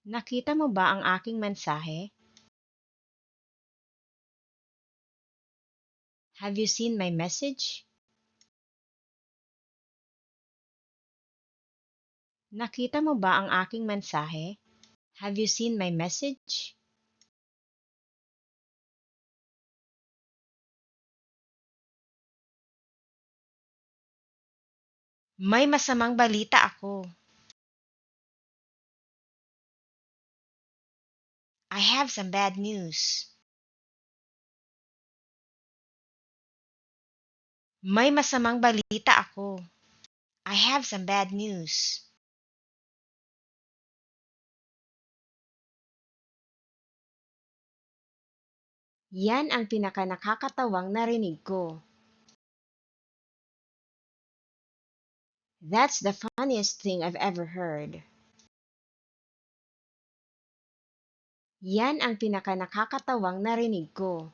Nakita mo ba ang aking mensahe? Have you seen my message? Nakita mo ba ang aking mensahe? Have you seen my message? May masamang balita ako. I have some bad news. May masamang balita ako. I have some bad news. Yan ang pinakanakakatawang narinig ko. That's the funniest thing I've ever heard. Yan ang pinakanakakatawang narinig ko.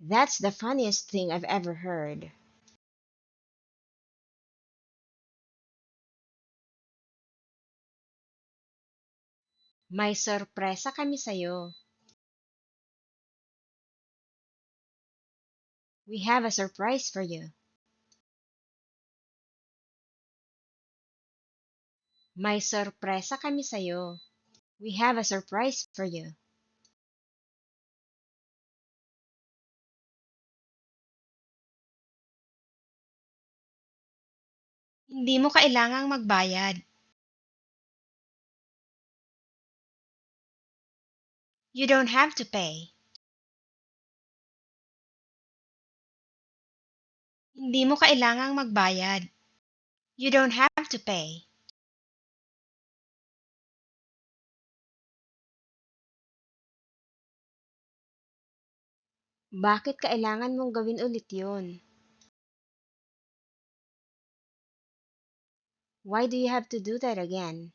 That's the funniest thing I've ever heard. May sorpresa kami sa'yo. We have a surprise for you. May sorpresa kami sa'yo. We have a surprise for you. Hindi mo kailangang magbayad. You don't have to pay. Hindi mo kailangang magbayad. You don't have to pay. Bakit kailangan mong gawin ulit yun? Why do you have to do that again?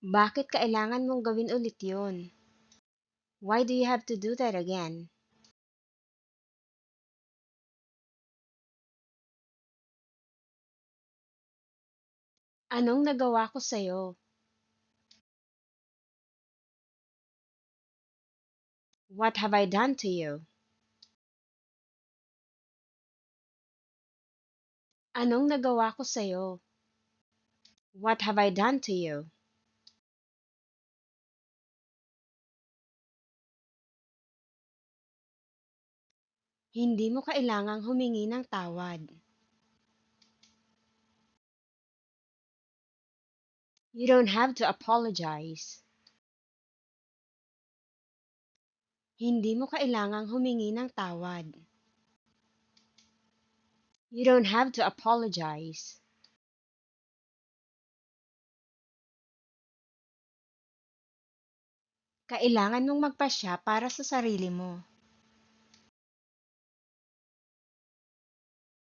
Bakit kailangan mong gawin ulit yun? Why do you have to do that again? Anong nagawa ko sa'yo? What have I done to you? Anong nagawa ko sa'yo? What have I done to you? Hindi mo kailangang humingi ng tawad. You don't have to apologize. Hindi mo kailangang humingi ng tawad. You don't have to apologize. Kailangan mong magpasya para sa sarili mo.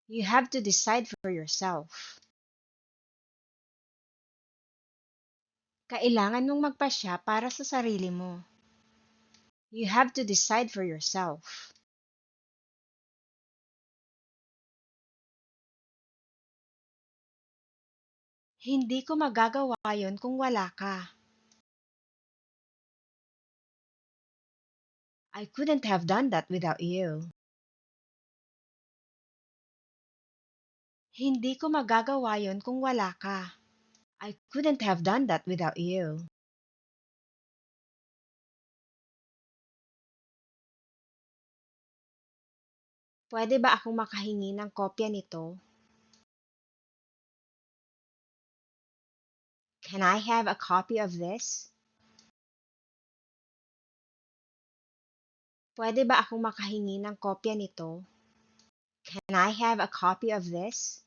You have to decide for yourself. Kailangan mong magpasya para sa sarili mo. You have to decide for yourself. Hindi ko magagawa yon kung wala ka. I couldn't have done that without you. Hindi ko magagawa yon kung wala ka. I couldn't have done that without you. Pwede ba akong makahingi ng kopya nito? Can I have a copy of this? Pwede ba akong makahingi ng kopya nito? Can I have a copy of this?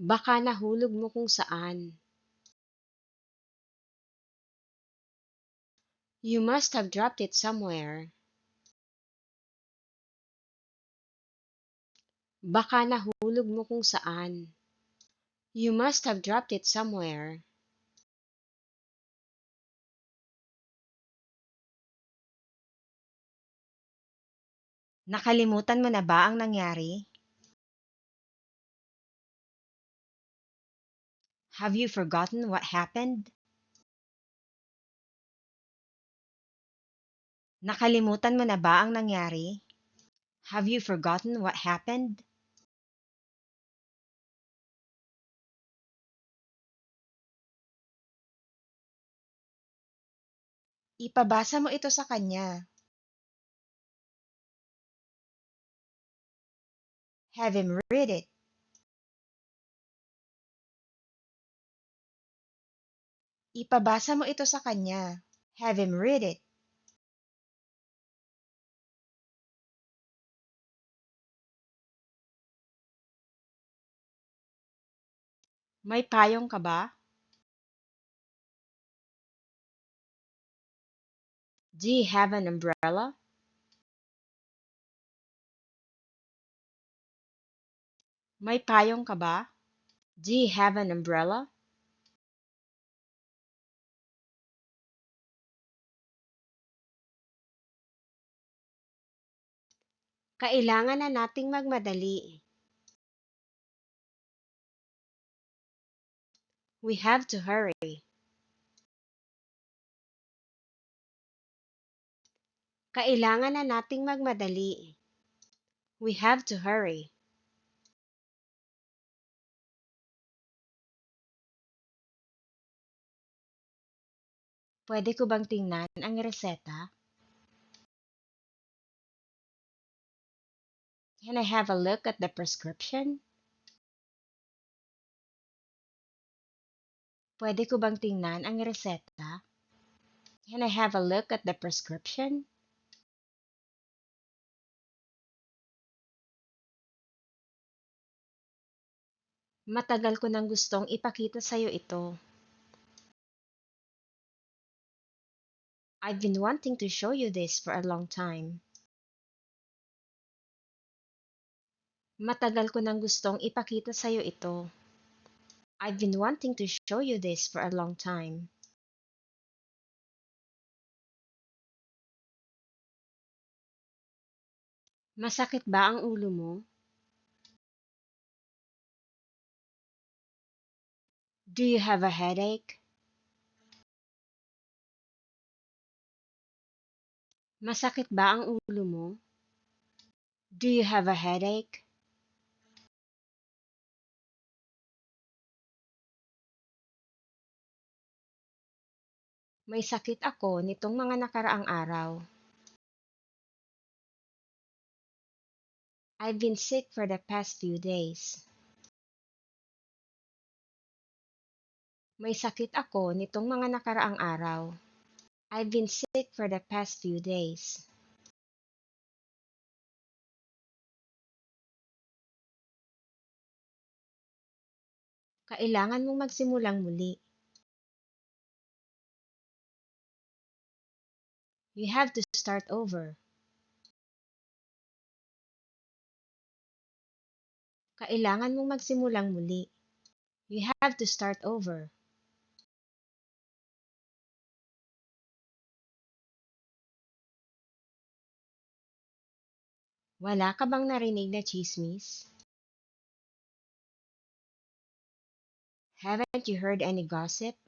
Baka nahulog mo kung saan. You must have dropped it somewhere. Baka nahulog mo kung saan. You must have dropped it somewhere. Nakalimutan mo na ba ang nangyari? Have you forgotten what happened? Nakalimutan mo na ba ang nangyari? Have you forgotten what happened? Ipabasa mo ito sa kanya. Have him read it. Ipabasa mo ito sa kanya. Have him read it. May payong ka ba? Do you have an umbrella? May payong ka ba? Do you have an umbrella? Kailangan na nating magmadali. We have to hurry. Kailangan na nating magmadali. We have to hurry. Pwede ko bang tingnan ang reseta? Can I have a look at the prescription? Pwede ko bang tingnan ang reseta? Can I have a look at the prescription? Matagal ko nang gustong ipakita sa'yo ito. I've been wanting to show you this for a long time. Matagal ko nang gustong ipakita sa'yo ito. I've been wanting to show you this for a long time. Masakit ba ang ulo mo? Do you have a headache? Masakit ba ang ulo mo? Do you have a headache? May sakit ako nitong mga nakaraang araw. I've been sick for the past few days. May sakit ako nitong mga nakaraang araw. I've been sick for the past few days. Kailangan mong magsimulang muli. You have to start over. Kailangan mong magsimulang muli. You have to start over. Wala ka bang narinig na chismis? Haven't you heard any gossip?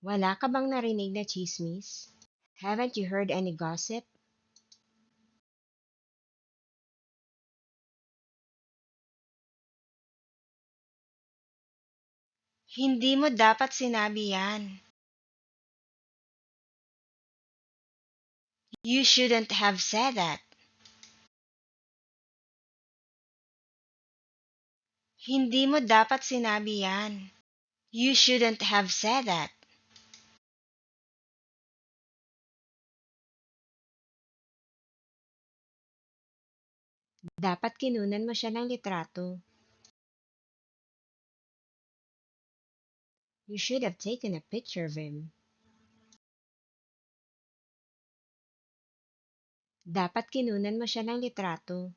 Wala ka bang narinig na chismis? Haven't you heard any gossip? Hindi mo dapat sinabi yan. You shouldn't have said that. Hindi mo dapat sinabi yan. You shouldn't have said that. Dapat kinunan mo siya ng litrato. You should have taken a picture of him. Dapat kinunan mo siya ng litrato.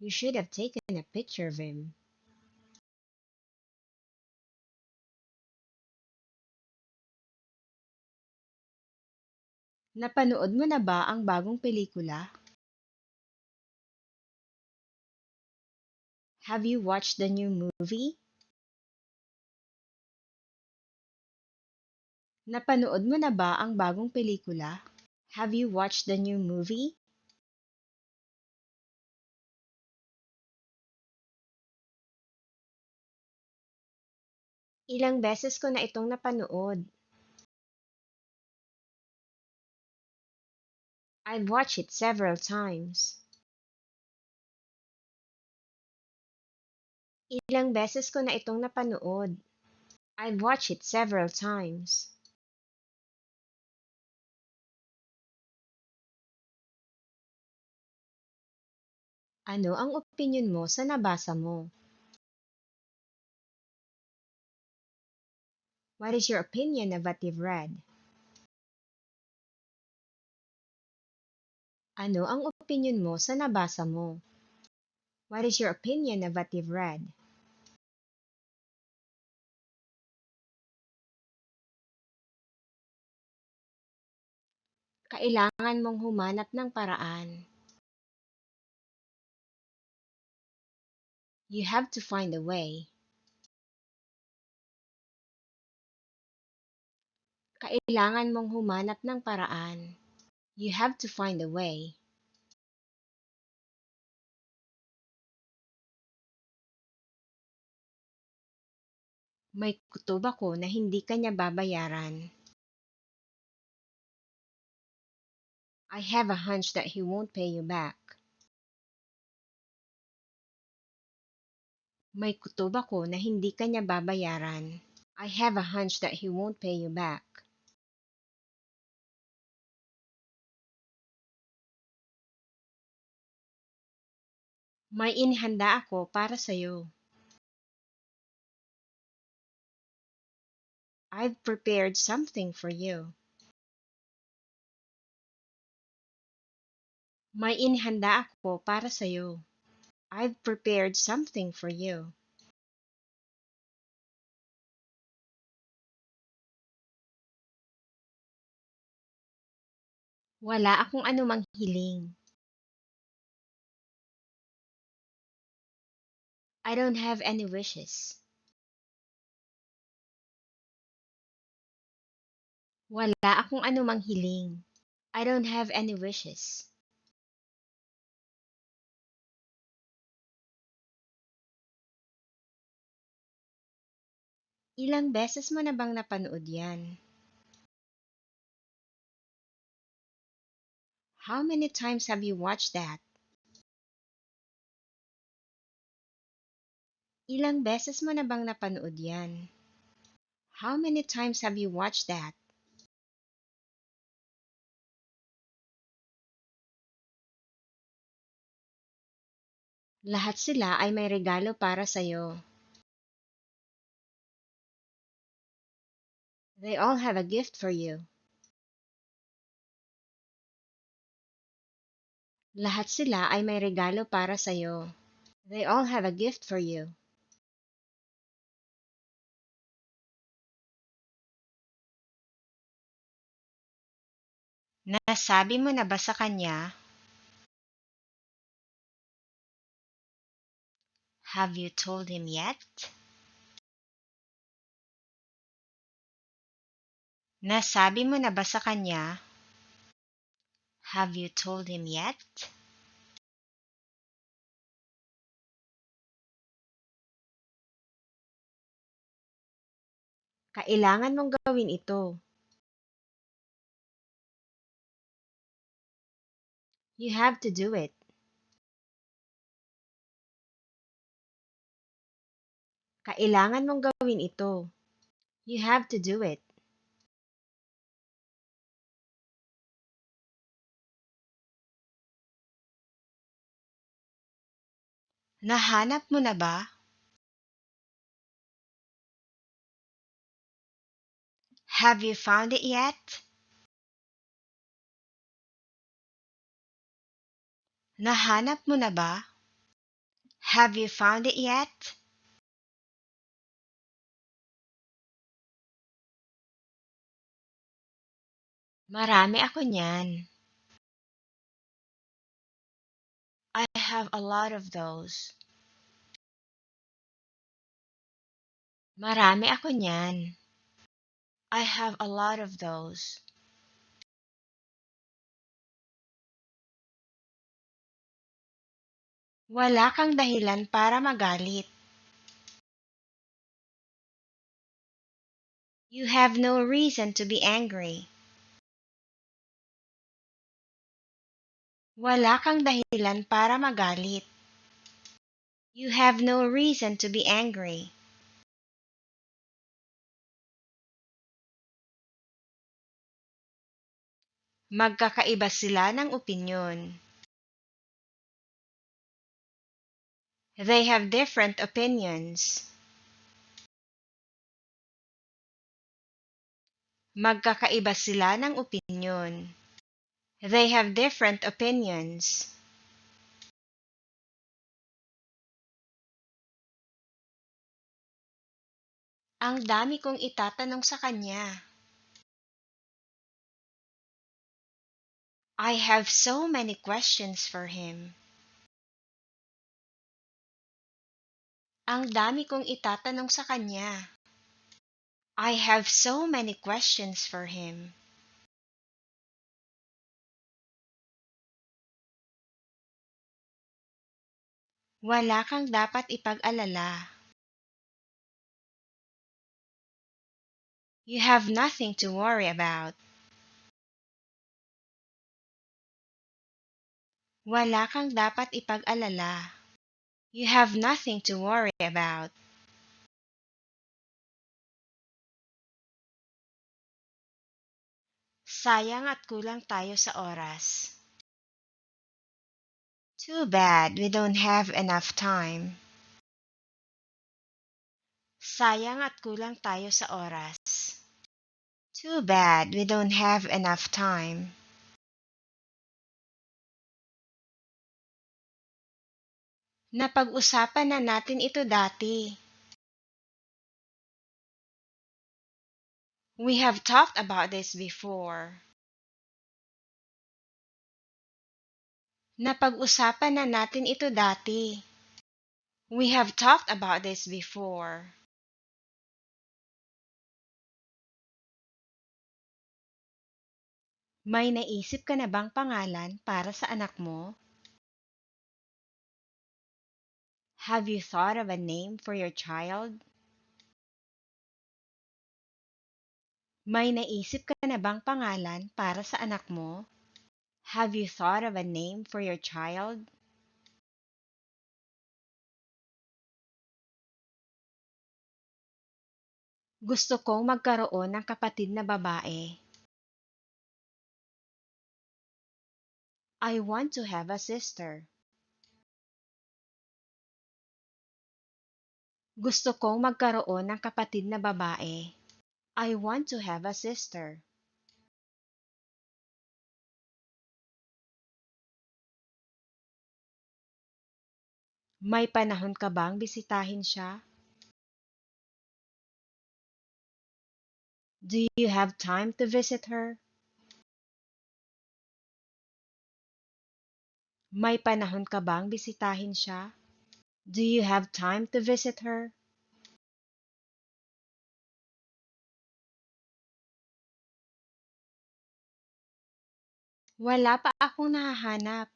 You should have taken a picture of him. Napanood mo na ba ang bagong pelikula? Have you watched the new movie? Napanood mo na ba ang bagong pelikula? Have you watched the new movie? Ilang beses ko na itong napanood. I've watched it several times. Ilang beses ko na itong napanood. I've watched it several times. Ano ang opinyon mo sa nabasa mo? What is your opinion of what you've read? Ano ang opinyon mo sa nabasa mo? What is your opinion of what you've read? Kailangan mong humanap ng paraan. You have to find a way. Kailangan mong humanap ng paraan. You have to find a way. May kutob ako na hindi kanya babayaran. I have a hunch that he won't pay you back. May kutob ako na hindi kanya babayaran. I have a hunch that he won't pay you back. May inihanda ako para sa'yo. I've prepared something for you. May inihanda ako para sa'yo. I've prepared something for you. Wala akong anumang hiling. I don't have any wishes. Wala akong anumang hiling. I don't have any wishes. Ilang beses mo na bang napanood yan? How many times have you watched that? Ilang beses mo na bang napanood yan? How many times have you watched that? Lahat sila ay may regalo para sa'yo. They all have a gift for you. Lahat sila ay may regalo para sa'yo. They all have a gift for you. Nasabi mo na ba sa kanya? Have you told him yet? Nasabi mo na ba sa kanya? Have you told him yet? Kailangan mong gawin ito. You have to do it. Kailangan mong gawin ito. You have to do it. Nahanap mo na ba? Have you found it yet? Nahanap mo na ba? Have you found it yet? Marami ako niyan. I have a lot of those. Marami ako niyan. I have a lot of those. Wala kang dahilan para magalit. You have no reason to be angry. Wala kang dahilan para magalit. You have no reason to be angry. Magkakaiba sila ng opinyon. They have different opinions. Magkakaiba sila ng opinyon. They have different opinions. Ang dami kong itatanong sa kanya. I have so many questions for him. Ang dami kong itatanong sa kanya. I have so many questions for him. Wala kang dapat ipag-alala. You have nothing to worry about. Wala kang dapat ipag-alala. You have nothing to worry about. Sayang at kulang tayo sa oras. Too bad we don't have enough time. Sayang at kulang tayo sa oras. Too bad we don't have enough time. Napag-usapan na natin ito dati. We have talked about this before. Napag-usapan na natin ito dati. We have talked about this before. May naisip ka na bang pangalan para sa anak mo? Have you thought of a name for your child? May naisip ka na bang pangalan para sa anak mo? Have you thought of a name for your child? Gusto kong magkaroon ng kapatid na babae. I want to have a sister. Gusto kong magkaroon ng kapatid na babae. I want to have a sister. May panahon ka bang bisitahin siya? Do you have time to visit her? May panahon ka bang bisitahin siya? Do you have time to visit her? Wala pa akong nahahanap.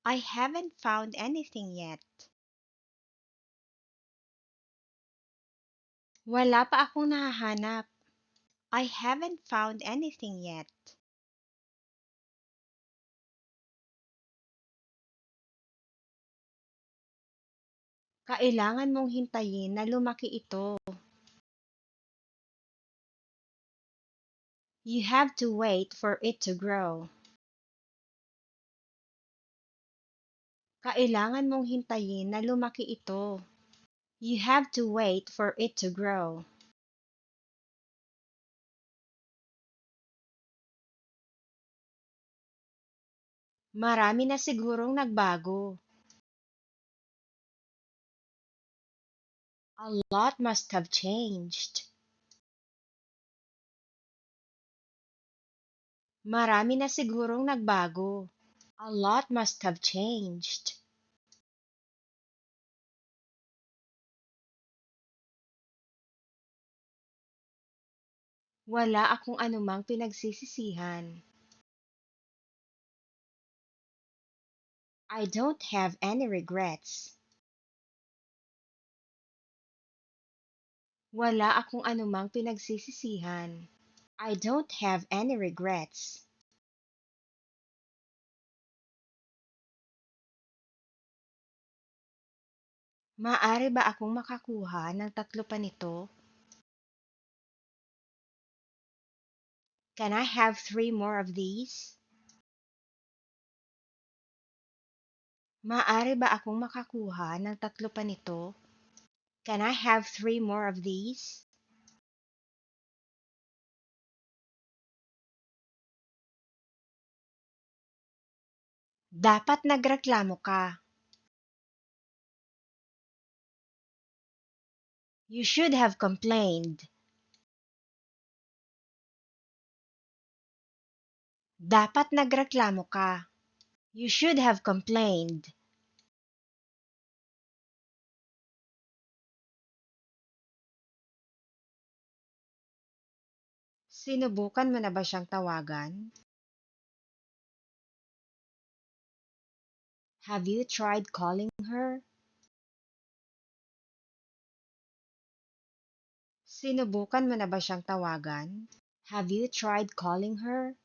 I haven't found anything yet. Wala pa akong nahahanap. I haven't found anything yet. Kailangan mong hintayin na lumaki ito. You have to wait for it to grow. Kailangan mong hintayin na lumaki ito. You have to wait for it to grow. Marami na sigurong nagbago. A lot must have changed. Marami na sigurong nagbago. A lot must have changed. Wala akong anumang pinagsisisihan. I don't have any regrets. Wala akong anumang pinagsisisihan. I don't have any regrets. Maaari ba akong makakuha ng tatlo pa nito? Can I have 3 more of these? Maaari ba akong makakuha ng tatlo pa nito? Can I have 3 more of these? Dapat nagreklamo ka. You should have complained. Dapat nagreklamo ka. You should have complained. Sinubukan mo na ba siyang tawagan? Have you tried calling her? Sinubukan mo na ba siyang tawagan? Have you tried calling her?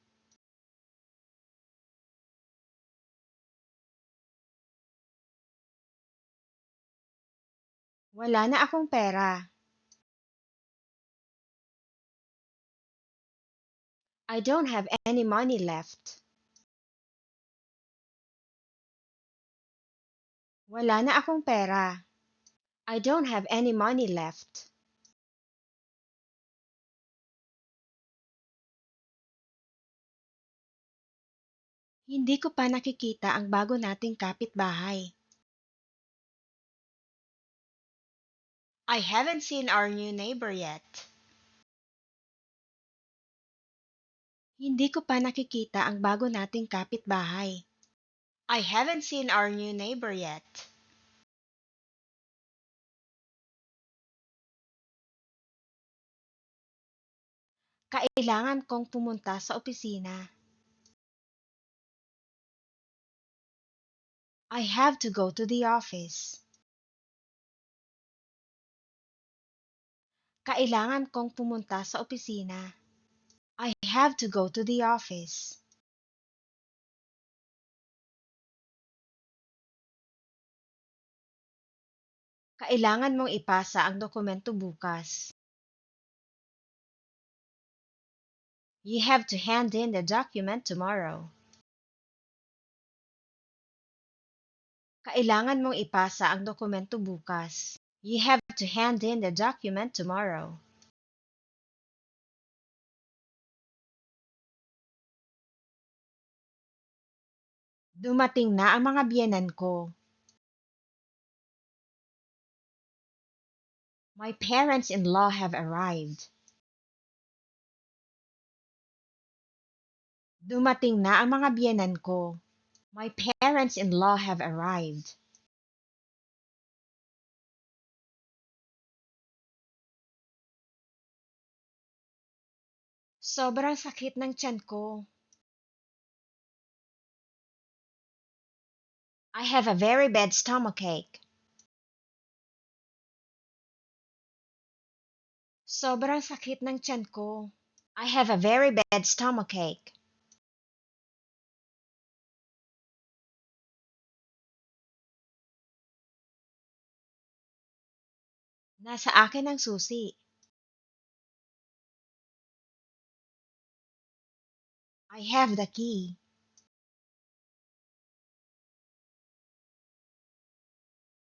Wala na akong pera. I don't have any money left. Wala na akong pera. I don't have any money left. Hindi ko pa nakikita ang bago nating kapitbahay. I haven't seen our new neighbor yet. Hindi ko pa nakikita ang bago nating kapitbahay. I haven't seen our new neighbor yet. Kailangan kong pumunta sa opisina. I have to go to the office. Kailangan kong pumunta sa opisina. I have to go to the office. Kailangan mong ipasa ang dokumento bukas. You have to hand in the document tomorrow. Kailangan mong ipasa ang dokumento bukas. You have to hand in the document tomorrow. Dumating na ang mga biyenan ko. My parents-in-law have arrived. Dumating na ang mga biyenan ko. My parents-in-law have arrived. Sobrang sakit ng tiyan ko. I have a very bad stomachache. Sobrang sakit ng tiyan ko. I have a very bad stomachache. Nasa akin ang susi. I have the key.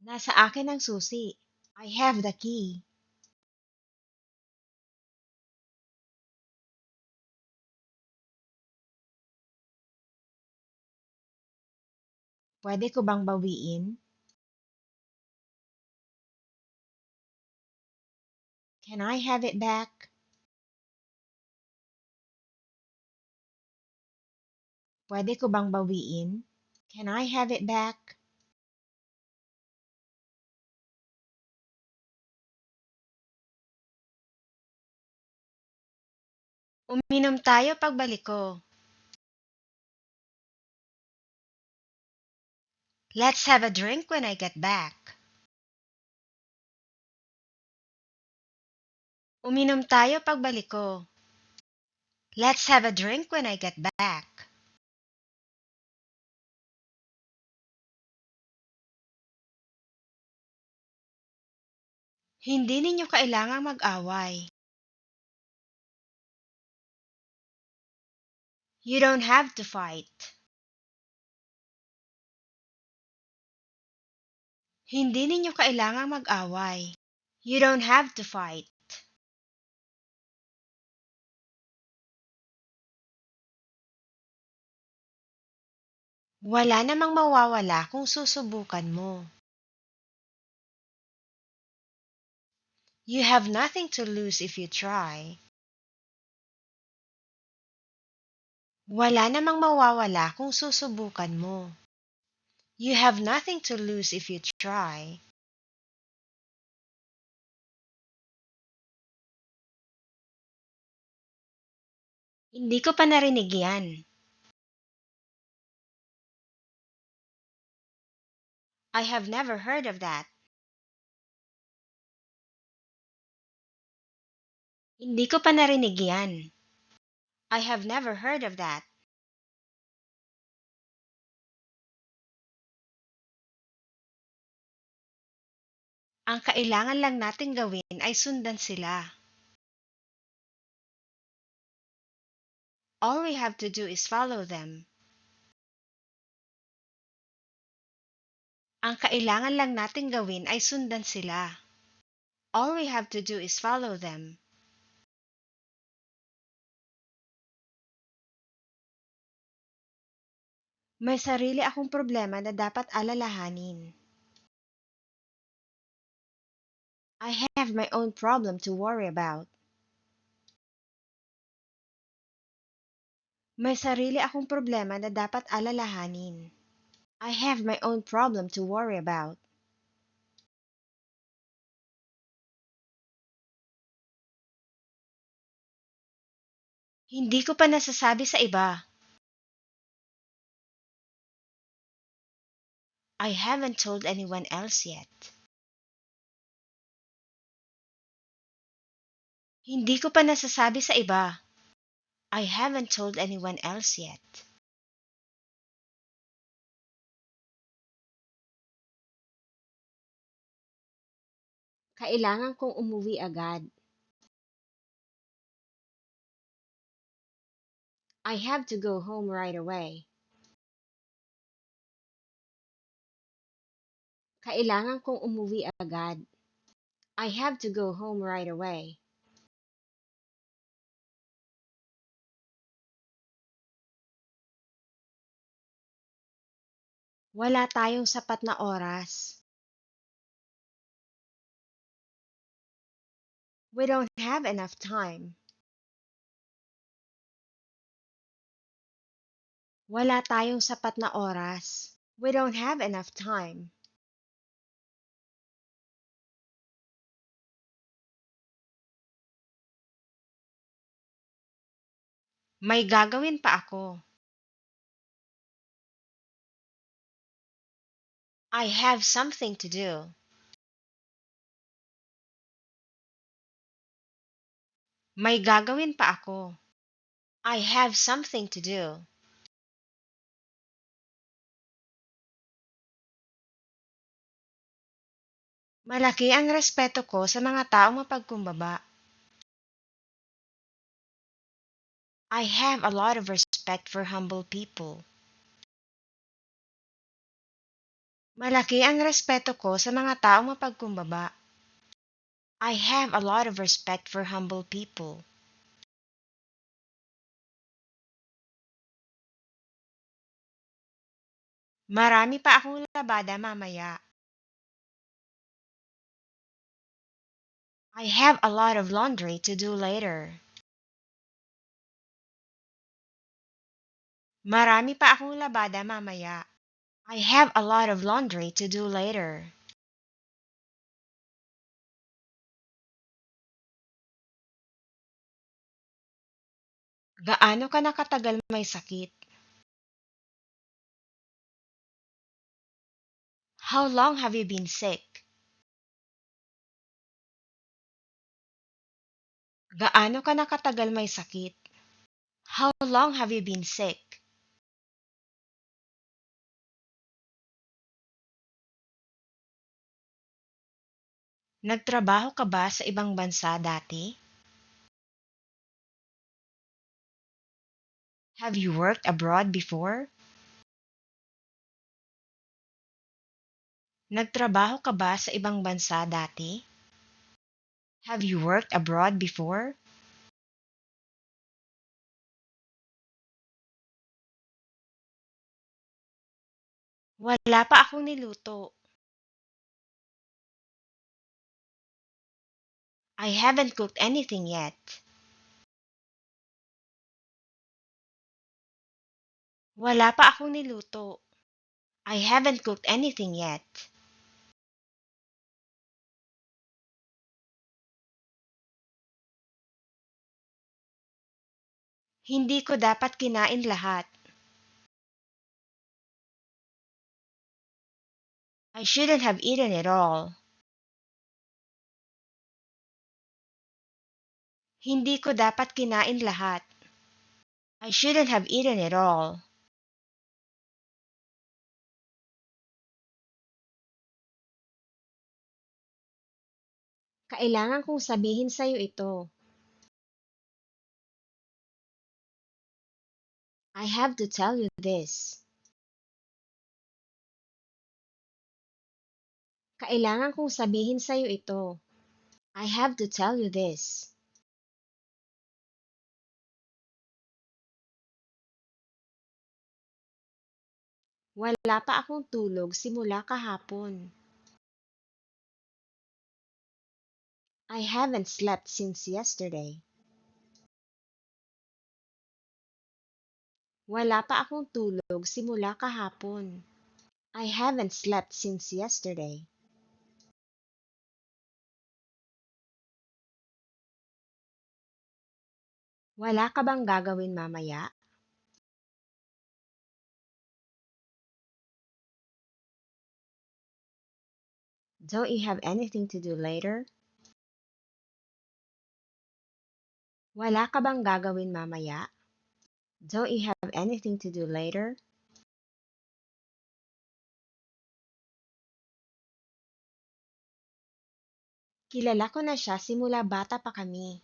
Nasa akin ang susi. I have the key. Pwede ko bang bawiin? Can I have it back? Pwede ko bang bawiin? Can I have it back? Uminom tayo pagbalik ko. Let's have a drink when I get back. Uminom tayo pagbalik ko. Let's have a drink when I get back. Hindi ninyo kailangang mag-away. You don't have to fight. Hindi ninyo kailangang mag-away. You don't have to fight. Wala namang mawawala kung susubukan mo. You have nothing to lose if you try. Wala namang mawawala kung susubukan mo. You have nothing to lose if you try. Hindi ko pa narinig yan. I have never heard of that. Hindi ko pa narinig yan. I have never heard of that. Ang kailangan lang nating gawin ay sundan sila. All we have to do is follow them. Ang kailangan lang nating gawin ay sundan sila. All we have to do is follow them. May sarili akong problema na dapat alalahanin. I have my own problem to worry about. May sarili akong problema na dapat alalahanin. I have my own problem to worry about. Hindi ko pa nasasabi sa iba. I haven't told anyone else yet. Hindi ko pa nasasabi sa iba. I haven't told anyone else yet. Kailangan kong umuwi agad. I have to go home right away. Kailangan kong umuwi agad. I have to go home right away. Wala tayong sapat na oras. We don't have enough time. Wala tayong sapat na oras. We don't have enough time. May gagawin pa ako. I have something to do. May gagawin pa ako. I have something to do. Malaki ang respeto ko sa mga taong mapagkumbaba. I have a lot of respect for humble people. Malaki ang respeto ko sa mga taong mapagkumbaba. I have a lot of respect for humble people. Marami pa akong labada mamaya. I have a lot of laundry to do later. Marami pa akong labada mamaya. I have a lot of laundry to do later. Gaano ka na katagal may sakit? How long have you been sick? Gaano ka na katagal may sakit? How long have you been sick? Nagtrabaho ka ba sa ibang bansa dati? Have you worked abroad before? Nagtrabaho ka ba sa ibang bansa dati? Have you worked abroad before? Wala pa akong niluto. I haven't cooked anything yet. Wala pa akong niluto. I haven't cooked anything yet. Hindi ko dapat kinain lahat. I shouldn't have eaten it all. Hindi ko dapat kinain lahat. I shouldn't have eaten it all. Kailangan kong sabihin sa'yo ito. I have to tell you this. Kailangan kong sabihin sa'yo ito. I have to tell you this. Wala pa akong tulog simula kahapon. I haven't slept since yesterday. Wala pa akong tulog simula kahapon. I haven't slept since yesterday. Wala ka bang gagawin mamaya? Don't you have anything to do later? Wala ka bang gagawin mamaya? Don't you have anything to do later? Kilala ko na siya simula bata pa kami.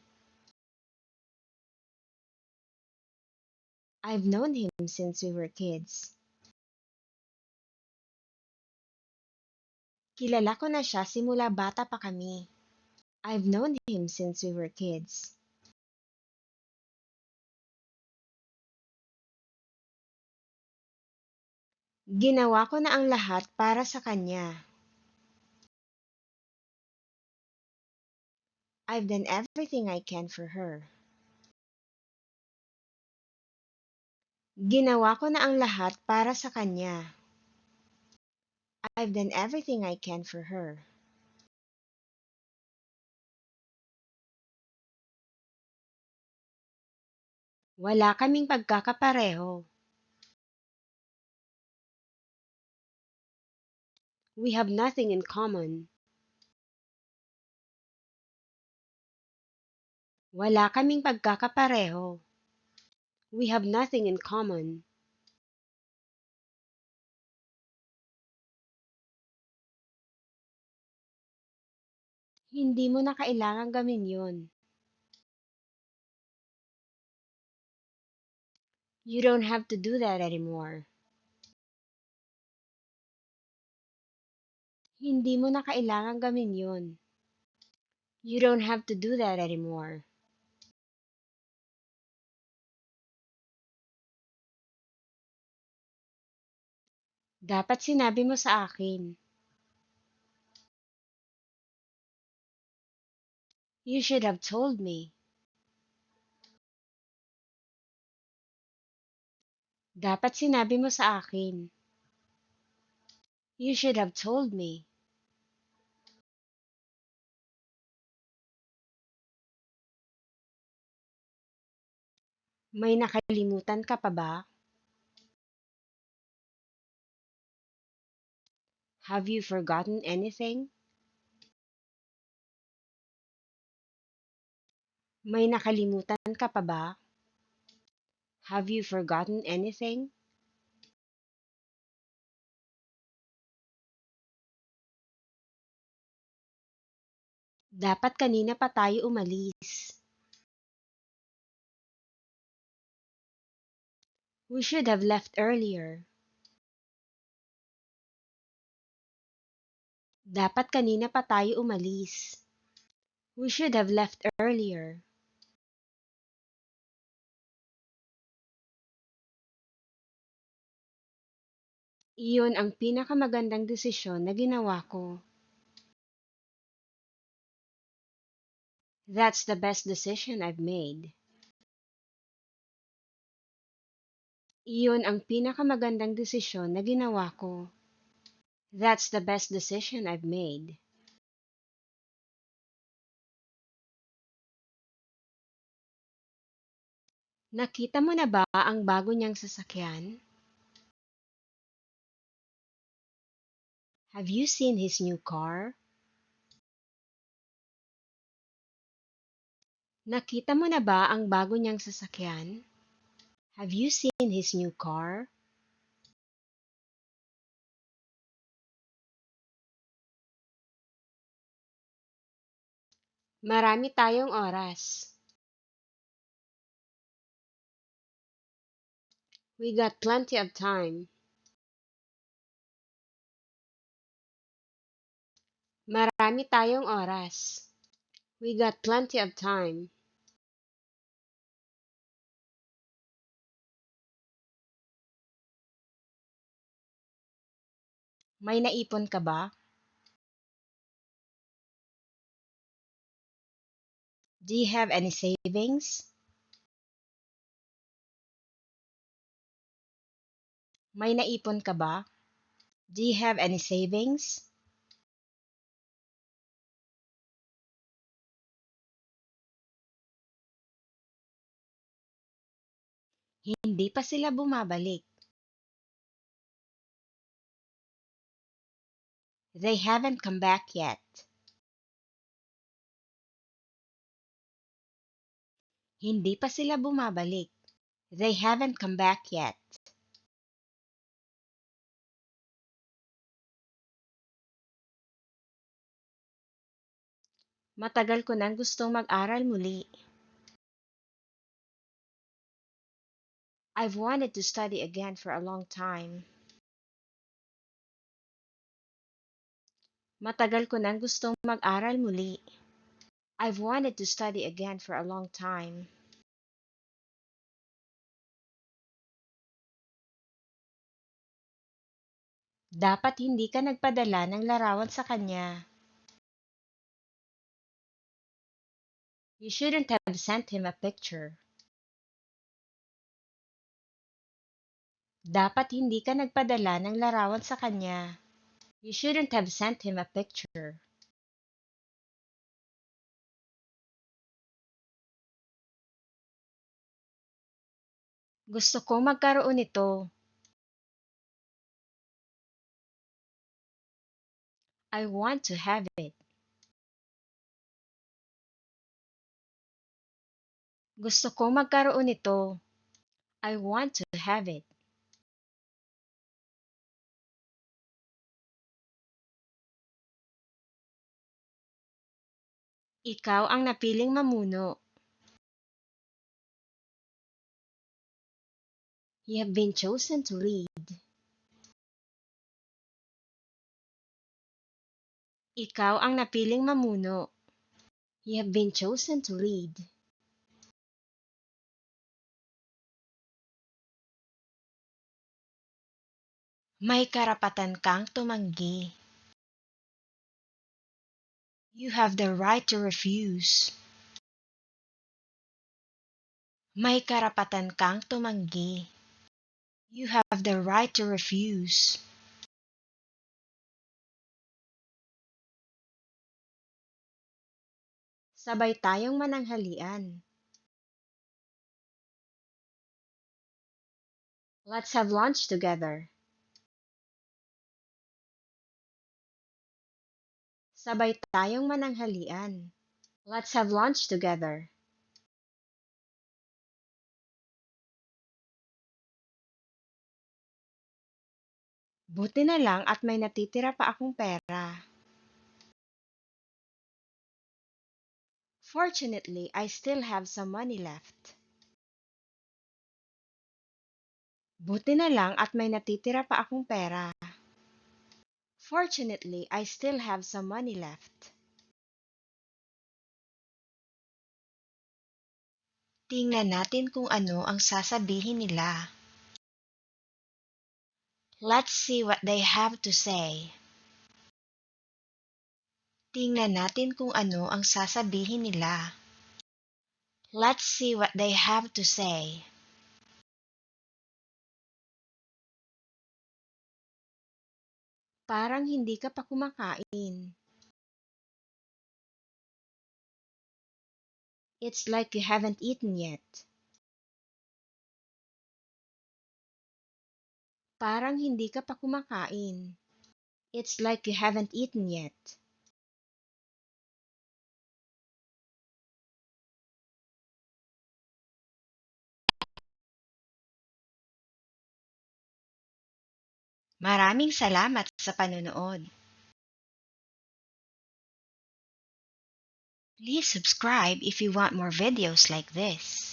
I've known him since we were kids. Kilala ko na siya simula bata pa kami. I've known him since we were kids. Ginawa ko na ang lahat para sa kanya. I've done everything I can for her. Ginawa ko na ang lahat para sa kanya. I've done everything I can for her. Wala kaming pagkakapareho. We have nothing in common. Wala kaming pagkakapareho. We have nothing in common. Hindi mo na kailangang gawin yun. You don't have to do that anymore. Hindi mo na kailangang gawin yun. You don't have to do that anymore. Dapat sinabi mo sa akin. You should have told me. Dapat sinabi mo sa akin. You should have told me. May nakalimutan ka pa ba? Have you forgotten anything? May nakalimutan ka pa ba? Have you forgotten anything? Dapat kanina pa tayo umalis. We should have left earlier. Dapat kanina pa tayo umalis. We should have left earlier. Iyon ang pinakamagandang desisyon na ginawa ko. That's the best decision I've made. Iyon ang pinakamagandang desisyon na ginawa ko. That's the best decision I've made. Nakita mo na ba ang bago niyang sasakyan? Have you seen his new car? Nakita mo na ba ang bago niyang sasakyan? Have you seen his new car? Marami tayong oras. We got plenty of time. Marami tayong oras. We got plenty of time. May naipon ka ba? Do you have any savings? May naipon ka ba? Do you have any savings? Hindi pa sila bumabalik. They haven't come back yet. Hindi pa sila bumabalik. They haven't come back yet. Matagal ko nang gustong mag-aral muli. I've wanted to study again for a long time. Matagal ko nang gustong mag-aral muli. I've wanted to study again for a long time. Dapat hindi ka nagpadala ng larawan sa kanya. You shouldn't have sent him a picture. Dapat hindi ka nagpadala ng larawan sa kanya. You shouldn't have sent him a picture. Gusto kong magkaroon nito. I want to have it. Gusto kong magkaroon nito. I want to have it. Ikaw ang napiling mamuno. You have been chosen to lead. Ikaw ang napiling mamuno. You have been chosen to lead. May karapatan kang tumanggi. You have the right to refuse. May karapatan kang tumanggi. You have the right to refuse. Sabay tayong mananghalian. Let's have lunch together. Sabay tayong mananghalian. Let's have lunch together. Buti na lang at may natitira pa akong pera. Fortunately, I still have some money left. Buti na lang at may natitira pa akong pera. Fortunately, I still have some money left. Tingnan natin kung ano ang sasabihin nila. Let's see what they have to say. Tingnan natin kung ano ang sasabihin nila. Let's see what they have to say. Parang hindi ka pa kumakain. It's like you haven't eaten yet. Parang hindi ka pa kumakain. It's like you haven't eaten yet. Maraming salamat sa panonood. Please subscribe if you want more videos like this.